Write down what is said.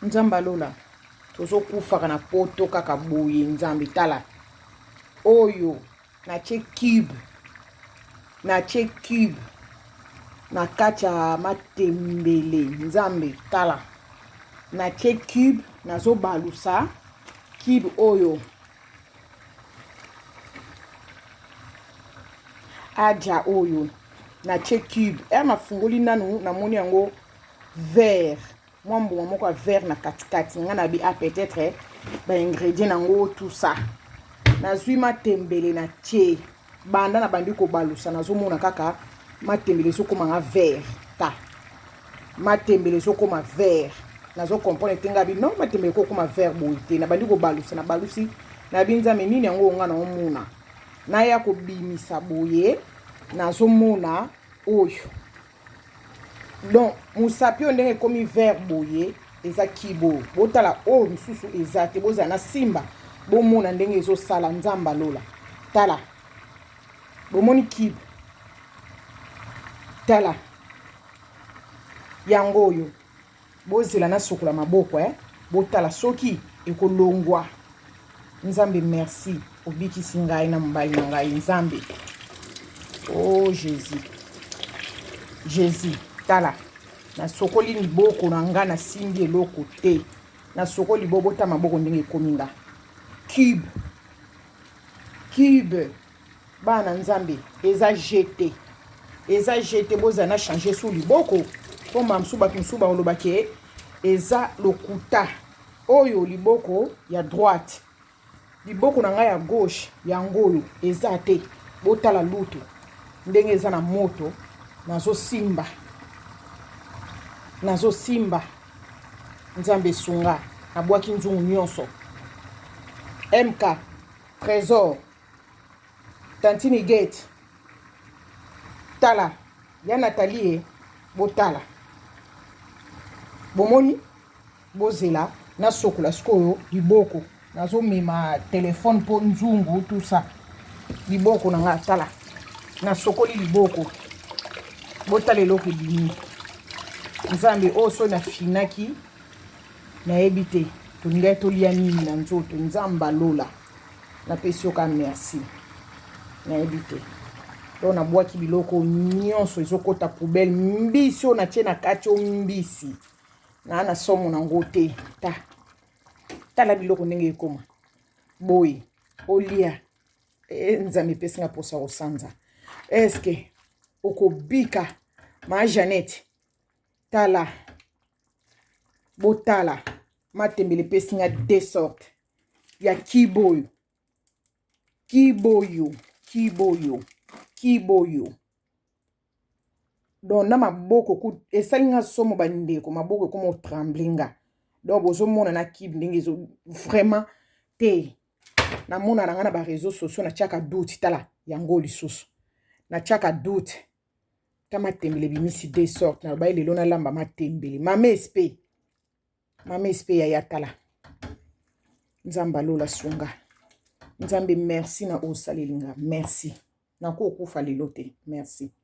nzambe alola tozokufaka na poto kaka boye nzambe tala oyo natie cube na kati ya matembele nzambe tala natie cube nazobalusa cube oyo aja oyo natie cube mafungoli nanu namoni yango vert mwa mbuma moko ya vert na katikati nga na bi peut-être ba ingrédient nango tout ça nazwi matembele na tie banda na bandi ko balusa nazomona kaka matembele sokoma nga vert ta matembele sokoma vert nazo comprendre tenga bi non matembele ko koma vert boye te na bandi ko balusa na balusi na binza menini yango nga na omona na ya ko bimisa boye nazomona oyo donc musapi ndenge komi vert boye eza kibo botala o misusu eza te boza na simba bomona ndenge ezo sala nzamba lola tala bomoni kibo tala yango oyo bozela na sokola maboko botala soki ekolongwa nzambe merci obikisi ngai na mobali na ngai nzambe oh Jésus tala na sokoli liboko na nga na simbi eloko te na sokoli bobota maboko ndenge ekomi nga cube bana nzambe eza jeté boza na changer sous liboko po mamsu bato msu baolobaki eza lokuta oyo liboko ya droite liboko na ngai ya gauche yango oyo eza te botala lutu ndenge eza na moto nazosimba nzambe sunga nabwaki nzungu nyonso MK Trésor Tantini Gate tala ya Nathalie botala bomoni bozela na sokola sikoyo liboko nazomema telefone po nzungu tout ça liboko na nga tala na sokoli liboko botala eloko ebimi nzambe oso na finaki nayebi te toningai tolia nini na nzoto nzamba lola napesi yoka merci nayebi te to nabwaki biloko nyonso ezokota poubelle mbisi oyo natie na kati o mbisi na somo nango te tala biloko ndenge ekoma boye olia nzambe epesi nga posa kosanza eske okobika ma Janette tala botala matembele epesi nga de sorte ya kiboyo donc na maboko esali nga somo bandeko maboko ekoma otremblinga donc bozomona na kibe ndenge ezo vraiment te namona na nga na bareseau sociaux natiaka doute tala yango lisusu natiaka doute ta matembele bimisi de sorte na baye lelo nalamba matembele mama espe ya tala nzamba lola sunga nzambe merci na osalelinga merci nako okufa lelo te merci